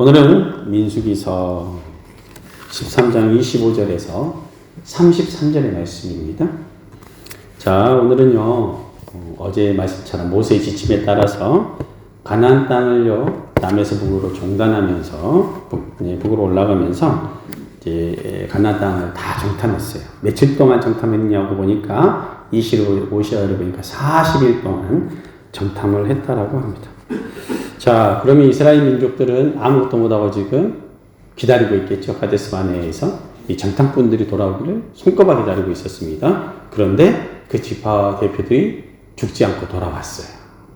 오늘은 민수기서 13장 25절에서 33절의 말씀입니다. 자, 오늘은요, 어제 말씀처럼 모세의 지침에 따라서 가나안 땅을요, 남에서 북으로 종단하면서, 북으로 올라가면서, 이제, 가나안 땅을 다 정탐했어요. 며칠 동안 정탐했냐고 보니까, 25절에 보니까 40일 동안 정탐을 했다라고 합니다. 자, 그러면 이스라엘 민족들은 아무것도 못하고 지금 기다리고 있겠죠. 가데스 바네아에서 이 정탐꾼들이 돌아오기를 손꼽아 기다리고 있었습니다. 그런데 그 지파 대표들이 죽지 않고 돌아왔어요.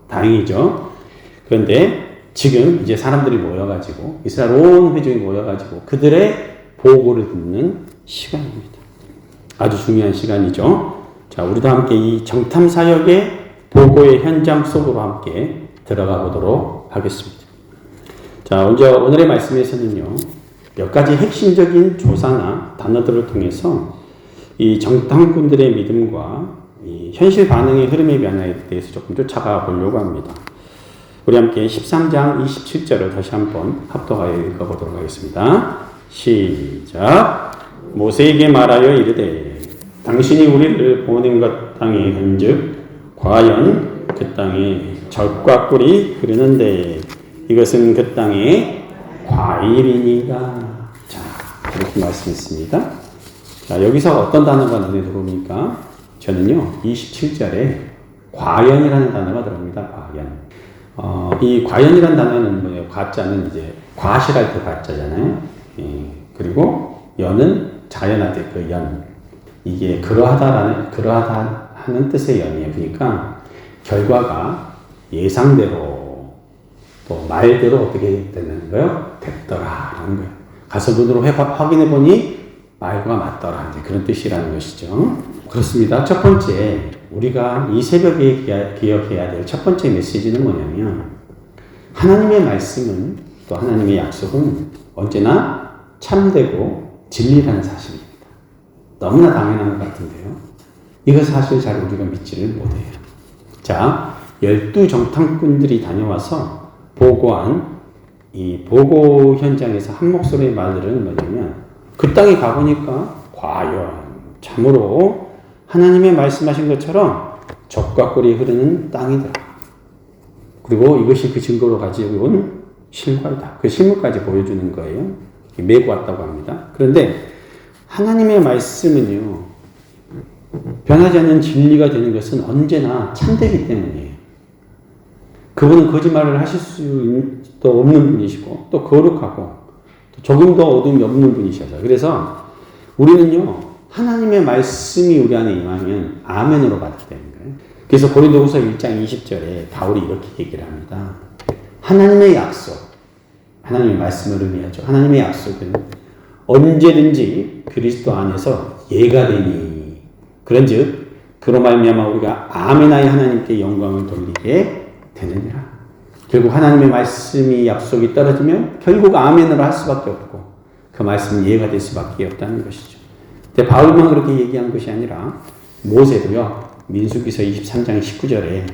다행이죠. 그런데 지금 이제 사람들이 모여가지고 이스라엘 온 회중이 모여가지고 그들의 보고를 듣는 시간입니다. 아주 중요한 시간이죠. 자, 우리도 함께 이 정탐 사역의 보고의 현장 속으로 함께 들어가 보도록 하겠습니다. 자, 먼저 오늘의 말씀에서는요, 몇 가지 핵심적인 조사나 단어들을 통해서 이 정탐꾼들의 믿음과 이 현실 반응의 흐름의 변화에 대해서 조금 쫓아가 보려고 합니다. 우리 함께 13장 27절을 다시 한번 합독하여 읽어보도록 하겠습니다. 시작. 모세에게 말하여 이르되 당신이 우리를 보낸 것 땅에 한즉 과연 그 땅에 젖과 꿀이 흐르는데 이것은 그 땅의 과일이니가. 자, 이렇게 말씀했습니다. 자, 여기서 어떤 단어가 눈에 들어오니까 저는요, 27절에 과연이라는 단어가 들어옵니다. 과연. 이 과연이라는 단어는 뭐예요? 과자는 이제 과실할 때 과자잖아요. 예, 그리고 연은 자연할 때 그 연. 이게 그러하다 하는 뜻의 연이에요. 그러니까 결과가 예상대로 또 말대로 어떻게 되는 거예요? 됐더라라는 거예요. 가서 눈으로 확인해 보니 말과 맞더라. 이제 그런 뜻이라는 것이죠. 그렇습니다. 첫 번째, 우리가 이 새벽에 기억해야 될 첫 번째 메시지는 뭐냐면 하나님의 말씀은 또 하나님의 약속은 언제나 참되고 진리라는 사실입니다. 너무나 당연한 것 같은데요. 이거 사실 잘 우리가 믿지를 못해요. 자, 12 정탐꾼들이 다녀와서 보고한 이 보고 현장에서 한 목소리의 말들은 뭐냐면 그 땅에 가보니까 과연 참으로 하나님의 말씀하신 것처럼 젖과 꿀이 흐르는 땅이더라. 그리고 이것이 그 증거로 가지고 온 실과이다. 그 실물까지 보여주는 거예요. 메고 왔다고 합니다. 그런데 하나님의 말씀은요, 변하지 않는 진리가 되는 것은 언제나 참되기 때문이에요. 그분은 거짓말을 하실 수도 없는 분이시고, 또 거룩하고, 또 조금 더 어둠이 없는 분이셔서. 그래서 우리는요, 하나님의 말씀이 우리 안에 임하면 아멘으로 받게 되는 거예요. 그래서 고린도후서 1장 20절에 바울이 이렇게 얘기를 합니다. 하나님의 약속, 하나님의 말씀을 의미하죠. 하나님의 약속은 언제든지 그리스도 안에서 예가 되니 그런즉 그로 말미암아 우리가 아멘하여 하나님께 영광을 돌리게 되느니라. 결국 하나님의 말씀이 약속이 떨어지면 결국 아멘으로 할 수밖에 없고 그 말씀이 예가 될 수밖에 없다는 것이죠. 근데 바울만 그렇게 얘기한 것이 아니라 모세도요, 민수기서 23장 19절에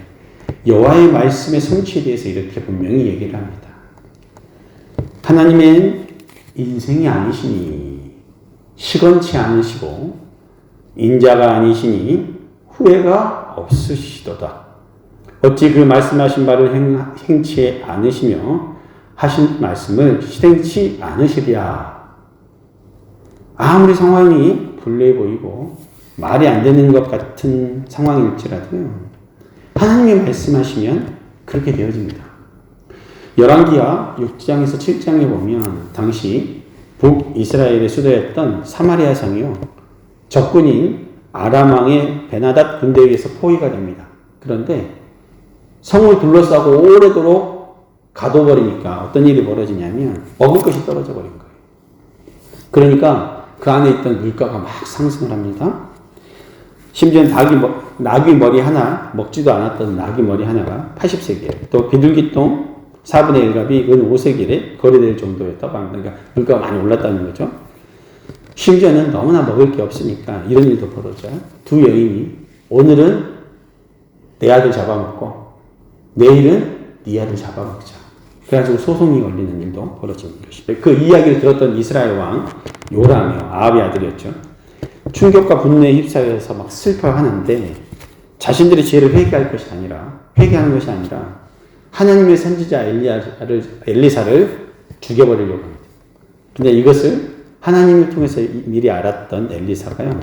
여호와의 말씀의 성취에 대해서 이렇게 분명히 얘기를 합니다. 하나님의 인생이 아니시니 시건치 않으시고 인자가 아니시니 후회가 없으시도다. 어찌 그 말씀하신 바를 행치 않으시며 하신 말씀을 실행치 않으시랴. 아무리 상황이 불리해 보이고 말이 안 되는 것 같은 상황일지라도요, 하나님이 말씀하시면 그렇게 되어집니다. 열왕기하 6장에서 7장에 보면 당시 북이스라엘의 수도였던 사마리아 성이요, 적군인 아람 왕의 베나닷 군대에 의해서 포위가 됩니다. 그런데 성을 둘러싸고 오래도록 가둬버리니까 어떤 일이 벌어지냐면 먹을 것이 떨어져 버린 거예요. 그러니까 그 안에 있던 물가가 막 상승을 합니다. 심지어 나귀 머리 하나, 먹지도 않았던 나귀 머리 하나가 80세겔, 또 비둘기똥 4분의 1값이 은 5세겔에 거래될 정도였다고 합니다. 그러니까 물가가 많이 올랐다는 거죠. 심지어는 너무나 먹을 게 없으니까 이런 일도 벌어져요. 두 여인이 오늘은 내 아들 잡아먹고 내일은 네 아들 잡아먹자. 그래가지고 소송이 걸리는 일도 벌어지는 것입니다. 그 이야기를 들었던 이스라엘 왕 요람이요, 아합의 아들이었죠. 충격과 분노에 휩싸여서 막 슬퍼하는데 자신들의 죄를 회개하는 것이 아니라 하나님의 선지자 엘리사를 죽여버리려고 합니다. 근데 이것을 하나님을 통해서 미리 알았던 엘리사가요,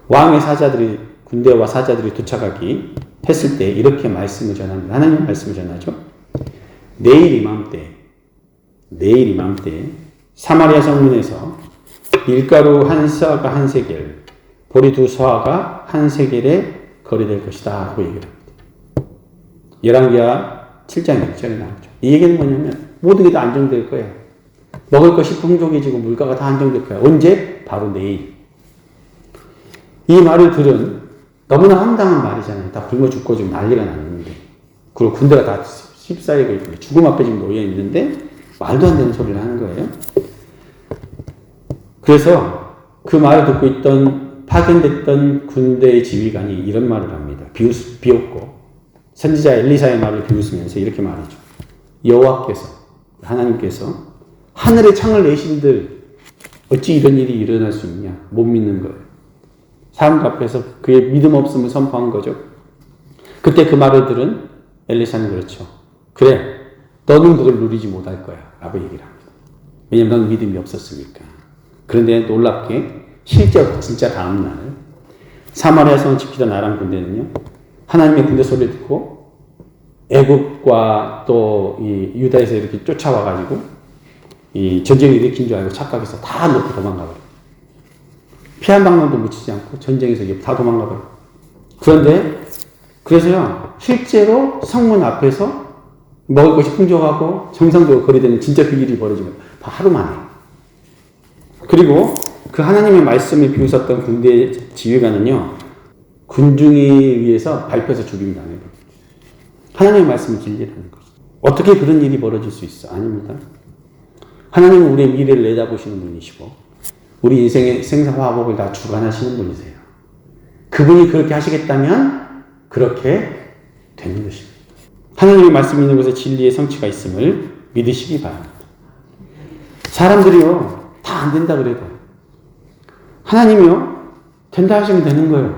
왕의 사자들이, 군대와 사자들이 도착하기 했을 때 이렇게 말씀을 전합니다. 하나님의 말씀을 전하죠. 내일 이맘때 사마리아 성문에서 밀가루 한 서가 한 세겔, 보리 두 서가 한 세겔에 거래될 것이다 하고 얘기를 합니다. 열왕기하 7장 6절에 나오죠. 이 얘기는 뭐냐면 모든 게 다 안정될 거예요. 먹을 것이 풍족해지고 물가가 다 안정될 거야. 언제? 바로 내일. 이 말을 들은 너무나 황당한 말이잖아요. 다 굶어 죽고 지금 난리가 났는데, 그리고 군대가 다 휩싸이고 있고 죽음 앞에 지금 놓여 있는데 말도 안 되는 소리를 하는 거예요. 그래서 그 말을 듣고 있던 파견됐던 군대의 지휘관이 이런 말을 합니다. 비웃고 선지자 엘리사의 말을 비웃으면서 이렇게 말하죠. 여호와께서, 하나님께서 하늘의 창을 내신들 어찌 이런 일이 일어날 수 있냐? 못 믿는 거예요. 사람들 앞에서 그의 믿음 없음을 선포한 거죠. 그때 그 말을 들은 엘리사는 그렇죠. 그래, 너는 그걸 누리지 못할 거야 라고 얘기를 합니다. 왜냐면 너는 믿음이 없었으니까. 그런데 놀랍게 실제 진짜 다음날 사마리아 성을 지키던 아람 군대는요, 하나님의 군대 소리를 듣고 애굽과 또 이 유다에서 이렇게 쫓아와가지고 이 전쟁을 일으킨 줄 알고 착각해서 다 놓고 도망가버려요. 피한 방법도 묻히지 않고 전쟁에서 다 도망가버려요. 그래서요, 실제로 성문 앞에서 먹을 것이 풍족하고 정상적으로 거래되는 진짜 그 일이 벌어지면 하루 만에. 그리고 그 하나님의 말씀을 비웃었던 군대 지휘관은요, 군중에 의해서 밟혀서 죽임을 당해요. 하나님의 말씀을 진리라는 거죠. 어떻게 그런 일이 벌어질 수 있어? 아닙니다. 하나님은 우리의 미래를 내다보시는 분이시고 우리 인생의 생사화복을 다 주관하시는 분이세요. 그분이 그렇게 하시겠다면 그렇게 되는 것입니다. 하나님의 말씀이 있는 곳에 진리의 성취가 있음을 믿으시기 바랍니다. 사람들이요, 다 안 된다 그래도 하나님이요, 된다 하시면 되는 거예요.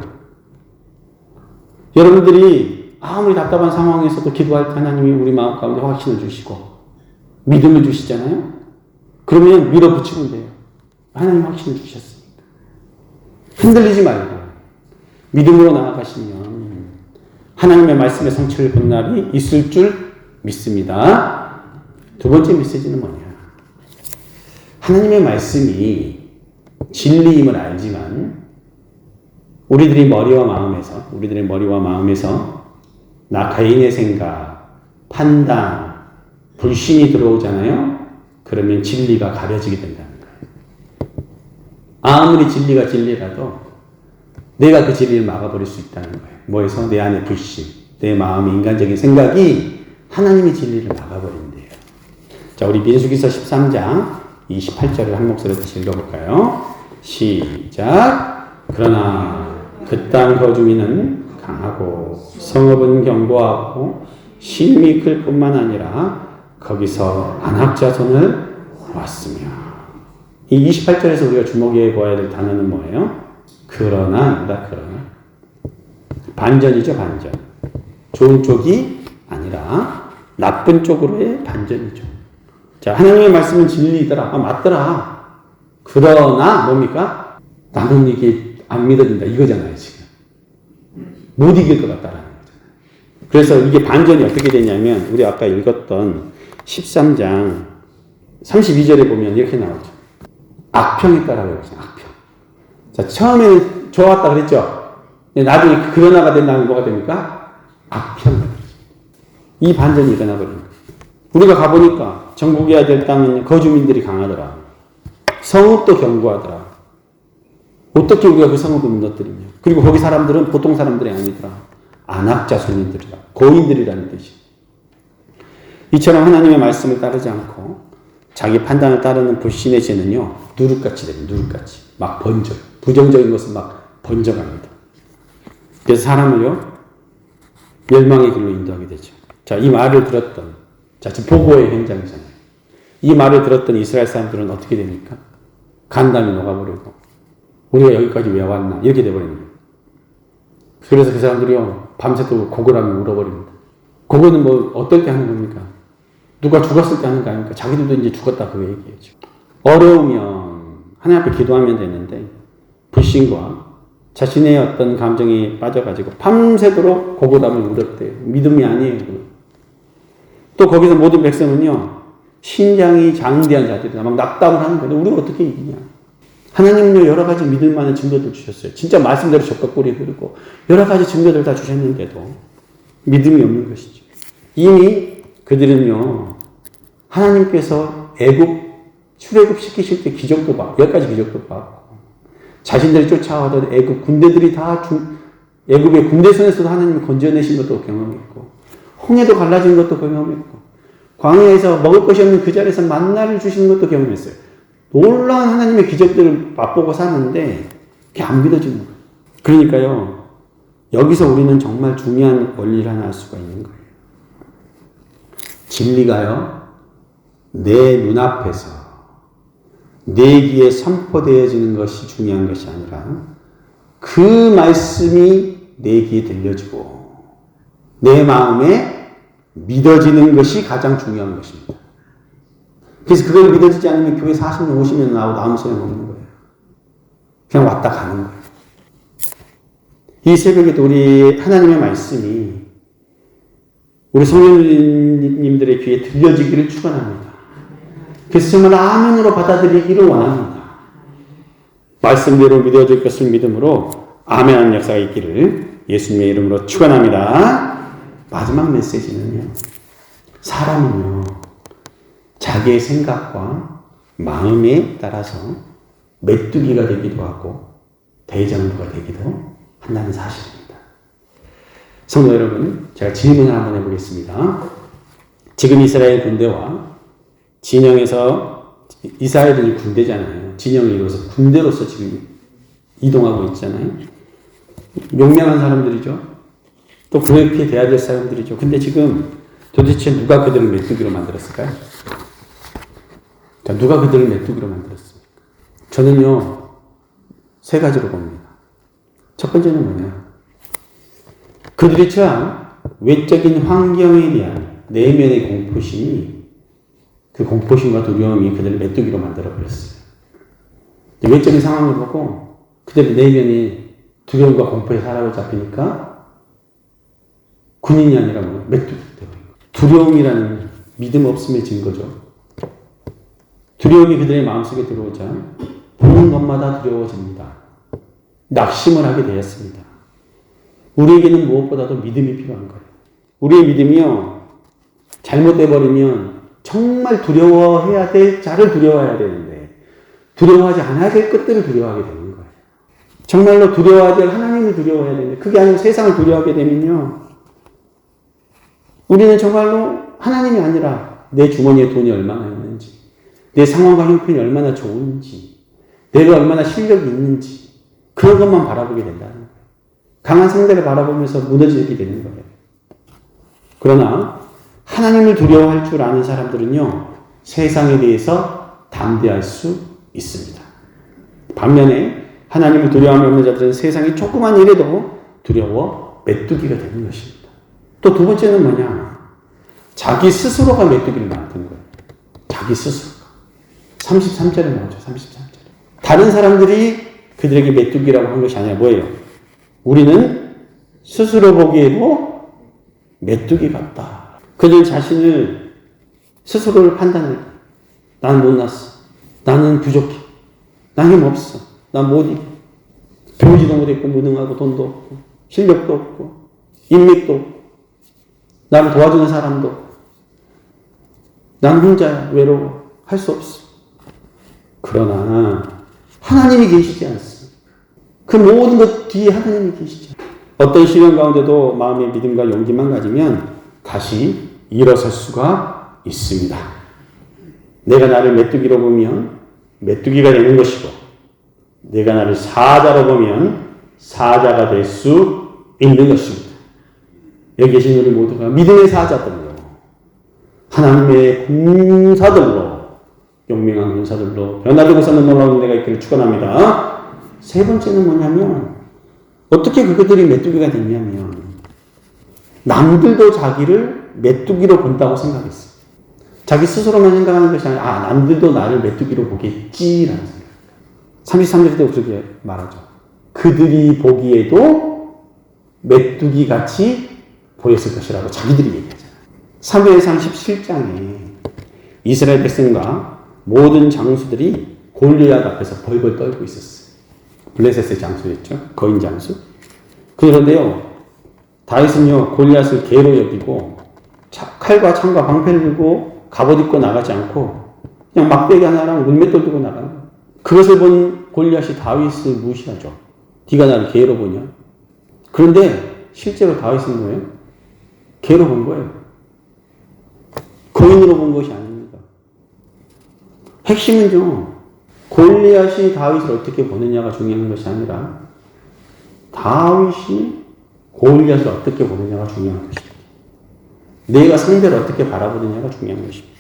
여러분들이 아무리 답답한 상황에서도 기도할 때 하나님이 우리 마음 가운데 확신을 주시고 믿음을 주시잖아요. 그러면 밀어붙이면 돼요. 하나님 확신을 주셨으니까. 흔들리지 말고 믿음으로 나아가시면 하나님의 말씀의 성취를 본 날이 있을 줄 믿습니다. 두 번째 메시지는 뭐냐? 하나님의 말씀이 진리임을 알지만 우리들의 머리와 마음에서 나 개인의 생각, 판단, 불신이 들어오잖아요. 그러면 진리가 가려지게 된다는 거예요. 아무리 진리가 진리라도 내가 그 진리를 막아버릴 수 있다는 거예요. 뭐에서? 내 안에 불신, 내 마음의 인간적인 생각이 하나님의 진리를 막아버린대요. 자, 우리 민수기서 13장 28절을 한 목소리로 다시 읽어볼까요? 시작. 그러나 그 땅 거주민은 강하고 성읍은 견고하고 심이 클 뿐만 아니라 거기서 안악자손을 왔으며. 이 28절에서 우리가 주목해 보아야 될 단어는 뭐예요? 그러나. 반전이죠, 반전. 좋은 쪽이 아니라 나쁜 쪽으로의 반전이죠. 자, 하나님의 말씀은 진리이더라. 맞더라. 그러나 뭡니까? 나는 이게 안 믿어진다. 이거잖아요, 지금. 못 이길 것 같다라는 거잖아요. 그래서 이게 반전이 어떻게 되냐면 우리 아까 읽었던 13장 32절에 보면 이렇게 나오죠. 악평이 따라가요. 악평. 자, 처음에는 좋았다 그랬죠. 나중에 그러나가 된다면 뭐가 됩니까? 악평. 이 반전이 일어나버린 거예요. 우리가 가보니까 정복해야 될 땅은 거주민들이 강하더라. 성읍도 견고하더라. 어떻게 우리가 그 성읍을 무너뜨리냐. 그리고 거기 사람들은 보통 사람들이 아니더라. 안악자손이들이라. 고인들이라는 뜻이. 이처럼 하나님의 말씀을 따르지 않고 자기 판단을 따르는 불신의 죄는요, 누룩같이 됩니다. 누룩같이. 막 번져. 부정적인 것은 막 번져갑니다. 그래서 사람을요, 멸망의 길로 인도하게 되죠. 자, 이 말을 들었던 자, 지금 보고의 현장이잖아요. 이 말을 들었던 이스라엘 사람들은 어떻게 됩니까? 간담이 녹아버리고 우리가 여기까지 왜 왔나 이렇게 돼버리는 거예요. 그래서 그 사람들이요 밤새도록 고고라며 울어버립니다. 고고는 뭐 어떨 때 하는 겁니까? 누가 죽었을 때 하는 거 아닙니까? 자기들도 이제 죽었다 그 얘기예요. 어려우면 하나님 앞에 기도하면 되는데 불신과 자신의 어떤 감정에 빠져가지고 밤새도록 고고담을 울었대요. 믿음이 아니에요. 또 거기서 모든 백성은요 신장이 장대한 자들이다 막 낙담을 하는 거예요. 우리가 어떻게 이기냐? 하나님은요 여러 가지 믿을 만한 증거들 주셨어요. 진짜 말씀대로 젖과 꿀이 흐르고 여러 가지 증거들 다 주셨는데도 믿음이 없는 것이죠. 이미 그들은요 하나님께서 애굽 출애굽 시키실 때 기적도 받고 10가지 기적도 받고 자신들이 쫓아오던 애굽 군대들이 다 애굽의 군대 손에서도 하나님이 건져내신 것도 경험했고 홍해도 갈라진 것도 경험했고 광야에서 먹을 것이 없는 그 자리에서 만나를 주시는 것도 경험했어요. 놀라운 하나님의 기적들을 맛보고 사는데 그게 안 믿어지는 거예요. 그러니까요 여기서 우리는 정말 중요한 원리를 하나 알 수가 있는 거예요. 진리가요 내 눈앞에서 내 귀에 선포되어지는 것이 중요한 것이 아니라 그 말씀이 내 귀에 들려지고 내 마음에 믿어지는 것이 가장 중요한 것입니다. 그래서 그걸 믿어지지 않으면 교회 40년 50년 나오도 아무 소용없는 거예요. 그냥 왔다 가는 거예요. 이 새벽에도 우리 하나님의 말씀이 우리 성령님들의 귀에 들려지기를 축원합니다. 그래서 정말 아멘으로 받아들이기를 원합니다. 말씀대로 믿어질 것을 믿음으로 아멘하는 역사가 있기를 예수님의 이름으로 축원합니다. 마지막 메시지는요. 사람은요. 자기의 생각과 마음에 따라서 메뚜기가 되기도 하고 대장부가 되기도 한다는 사실입니다. 성도 여러분, 제가 질문을 한번 해보겠습니다. 지금 이스라엘 군대와 진영에서 이스라엘이 군대잖아요. 진영을 이루어서 군대로서 지금 이동하고 있잖아요. 용맹한 사람들이죠. 또 그렇게 돼야 될 사람들이죠. 근데 지금 도대체 누가 그들을 메뚜기로 만들었을까요? 자, 누가 그들을 메뚜기로 만들었습니까? 저는요, 세 가지로 봅니다. 첫 번째는 뭐냐? 그들이 처한 외적인 환경에 대한 내면의 공포심이 그 공포심과 두려움이 그들을 메뚜기로 만들어버렸어요. 외적인 상황을 보고 그들의 내면이 두려움과 공포에 사로잡히니까 군인이 아니라 메뚜기가 되어버린 거예요. 두려움이라는 믿음 없음의 증거죠. 두려움이 그들의 마음속에 들어오자 보는 것마다 두려워집니다. 낙심을 하게 되었습니다. 우리에게는 무엇보다도 믿음이 필요한 거예요. 우리의 믿음이요. 잘못돼버리면 정말 두려워해야 될 자를 두려워해야 되는데 두려워하지 않아야 될 것들을 두려워하게 되는 거예요. 정말로 두려워해야 될 하나님을 두려워해야 되는데 그게 아니고 세상을 두려워하게 되면요. 우리는 정말로 하나님이 아니라 내 주머니에 돈이 얼마나 있는지 내 상황과 형편이 얼마나 좋은지 내가 얼마나 실력이 있는지 그런 것만 바라보게 된다는 거예요. 강한 상대를 바라보면서 무너지게 되는 거예요. 그러나 하나님을 두려워할 줄 아는 사람들은요. 세상에 대해서 담대할 수 있습니다. 반면에 하나님을 두려워하지 않는 자들은 세상이 조그만 일에도 두려워 메뚜기가 되는 것입니다. 또 두 번째는 뭐냐? 자기 스스로가 메뚜기를 만드는 거예요. 자기 스스로가. 33절에 나오죠. 33절에. 다른 사람들이 그들에게 메뚜기라고 한 것이 아니라 뭐예요? 우리는 스스로 보기에도 메뚜기 같다. 그들 자신을 스스로를 판단해. 나는 못났어. 나는 부족해. 난 힘없어. 난 못 이겨. 배우지도 못했고 무능하고 돈도 없고 실력도 없고 인맥도 없고 나를 도와주는 사람도 없고 난 혼자야. 외로워. 할 수 없어. 그러나 하나님이 계시지 않습니다. 그 모든 것 뒤에 하나님이 계시죠. 어떤 시련 가운데도 마음의 믿음과 용기만 가지면 다시 일어설 수가 있습니다. 내가 나를 메뚜기로 보면 메뚜기가 되는 것이고 내가 나를 사자로 보면 사자가 될 수 있는 것입니다. 여기 계신 우리 모두가 믿음의 사자들로 하나님의 군사들로, 용맹한 군사들로 변화되고 사는 놀라운 은혜가 있기를 축원합니다. 세 번째는 뭐냐면 어떻게 그들이 메뚜기가 됐냐면 남들도 자기를 메뚜기로 본다고 생각했어. 자기 스스로만 생각하는 것이 아니라 남들도 나를 메뚜기로 보겠지라는 생각. 33절에도 그렇게 말하죠. 그들이 보기에도 메뚜기같이 보였을 것이라고 자기들이 얘기하잖아요. 사무엘 37장에 이스라엘 백성과 모든 장수들이 골리앗 앞에서 벌벌 떨고 있었어요. 블레셋의 장수였죠. 거인 장수. 그런데요, 다윗은요, 골리앗을 개로 여기고 칼과 창과 방패를 들고 갑옷 입고 나가지 않고 그냥 막대기 하나랑 문맷돌 들고 나가는 거예요. 그것을 본 골리앗이 다윗을 무시하죠. 네가 나를 개로 보냐? 그런데 실제로 다윗은 뭐예요? 개로 본 거예요. 거인으로 본 것이 아닙니다. 핵심은요, 골리앗이 다윗을 어떻게 보느냐가 중요한 것이 아니라 다윗이 골리앗을 어떻게 보느냐가 중요한 것입니다. 내가 상대를 어떻게 바라보느냐가 중요한 것입니다.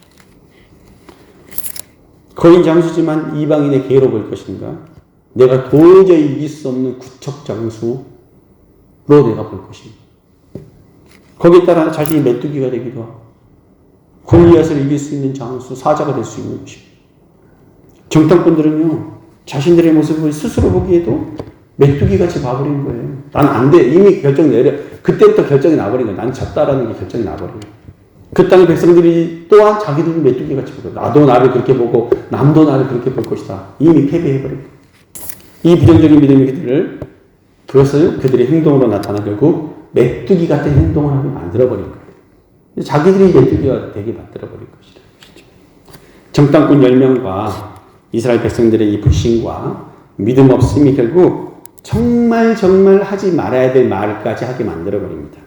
거인 장수지만 이방인의 개로 볼 것인가? 내가 도저히 이길 수 없는 구척 장수로 내가 볼 것입니다. 거기에 따라 자신이 메뚜기가 되기도 하고 골리앗을 이길 수 있는 장수, 사자가 될 수 있는 것입니다. 정탐꾼들은요, 자신들의 모습을 스스로 보기에도 메뚜기같이 봐버린 거예요. 난 안 돼. 이미 결정 그때부터 결정이 나버린 거예요. 난 졌다라는 게 결정이 나버린 거예요. 그 땅의 백성들이 또한 자기들을 메뚜기같이 보고, 나도 나를 그렇게 보고, 남도 나를 그렇게 볼 것이다. 이미 패배해버린 거예요. 이 부정적인 믿음의 그것을 그들의 행동으로 나타나 결국 메뚜기 같은 행동을 하게 만들어버린 거예요. 자기들이 메뚜기가 되게 만들어버린 것이죠. 정탐꾼 10명과 이스라엘 백성들의 이 불신과 믿음 없음이 결국 정말 하지 말아야 될 말까지 하게 만들어버립니다.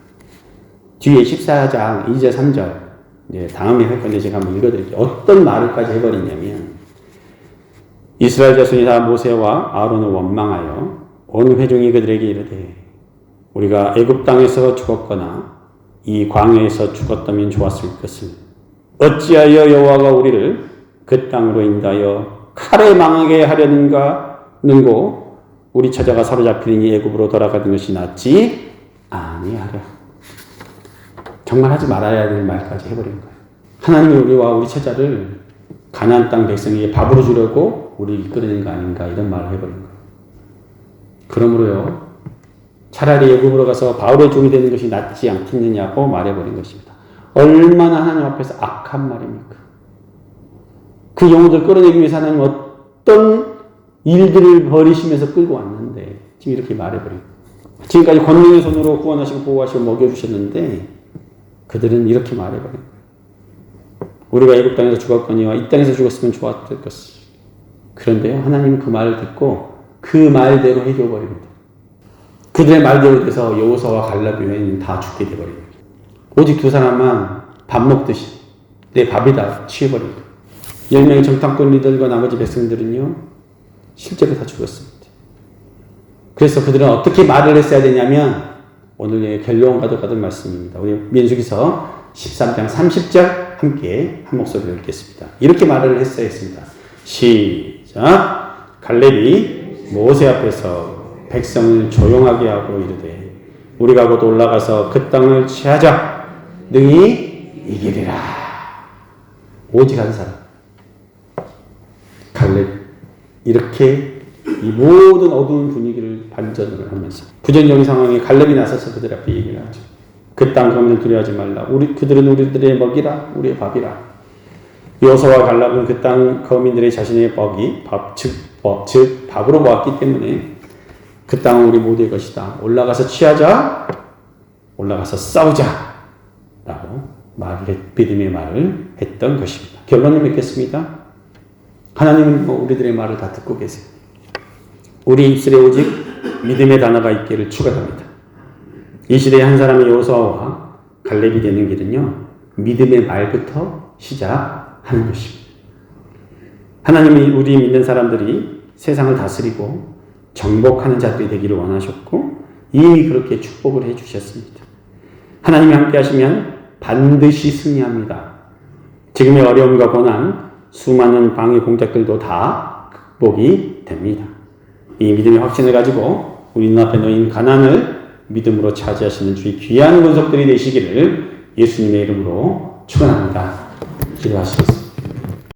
뒤에 14장 2절 3절 다음에 할 건데 제가 한번 읽어드릴게요. 어떤 말을까지 해버리냐면 이스라엘 자손이 다 모세와 아론을 원망하여 온 회중이 그들에게 이르되 우리가 애굽 땅에서 죽었거나 이 광야에서 죽었다면 좋았을 것을 어찌하여 여호와가 우리를 그 땅으로 인하여 칼에 망하게 하려는가 는고 우리 처자가 사로잡히니 애굽으로 돌아가는 것이 낫지 아니하랴. 정말 하지 말아야 될 말까지 해버린 거예요. 하나님이 우리와 우리 처자를 가나안 땅 백성에게 밥으로 주려고 우리를 이끌어낸 거 아닌가 이런 말을 해버린 거예요. 그러므로요, 차라리 애굽으로 가서 바울의 종이 되는 것이 낫지 않겠느냐고 말해버린 것입니다. 얼마나 하나님 앞에서 악한 말입니까? 그 영혼들 끌어내기 위해서 하나님 어떤 일들을 벌이시면서 끌고 왔는데 지금 이렇게 말해버리고 지금까지 권능의 손으로 구원하시고 보호하시고 먹여주셨는데 그들은 이렇게 말해버린 거예요. 우리가 애굽 땅에서 죽었거니와 이 땅에서 죽었으면 좋았을 것을. 그런데요, 하나님은 그 말을 듣고 그 말대로 해줘버립니다. 그들의 말대로 돼서 여호수아와 갈렙 외에는 다 죽게 돼버립니다. 오직 두 사람만 밥 먹듯이 내 밥이다 취해버립니다. 10명의 정탐꾼들과 나머지 백성들은요, 실제로 다 죽었습니다. 그래서 그들은 어떻게 말을 했어야 되냐면 오늘의 결론과도 같은 말씀입니다. 우리 민수기서 13장 30절 함께 한 목소리로 읽겠습니다. 이렇게 말을 했어야 했습니다. 시작. 갈렙이 모세 앞에서 백성을 조용하게 하고 이르되 우리가 곧 올라가서 그 땅을 취하자 능히 이기리라. 오직 한 사람 갈렙 이렇게 이 모든 어두운 분위기를 반전을 하면서 부정적인 상황에 갈렙이 나서서 그들 앞에 얘기를 하죠. 그 땅 거민을 두려워하지 말라. 그들은 우리들의 먹이라 우리의 밥이라. 여호수아와 갈렙은 그 땅 거민들의 자신의 먹이 즉 밥으로 모았기 때문에 그 땅은 우리 모두의 것이다. 올라가서 취하자. 올라가서 싸우자. 라고 믿음의 말을 했던 것입니다. 결론을 맺겠습니다. 하나님은 우리들의 말을 다 듣고 계세요. 우리 입술에 오직 믿음의 단어가 있기를 축원합니다. 이 시대의 한 사람의 여호수아와 갈렙이 되는 길은요, 믿음의 말부터 시작하는 것입니다. 하나님이 우리 믿는 사람들이 세상을 다스리고 정복하는 자들이 되기를 원하셨고 이미 그렇게 축복을 해주셨습니다. 하나님이 함께 하시면 반드시 승리합니다. 지금의 어려움과 고난, 수많은 방해 공작들도 다 극복이 됩니다. 이 믿음의 확신을 가지고 우리 눈앞에 놓인 가난을 믿음으로 차지하시는 주의 귀한 권속들이 되시기를 예수님의 이름으로 축원합니다. 기도하시겠습니다.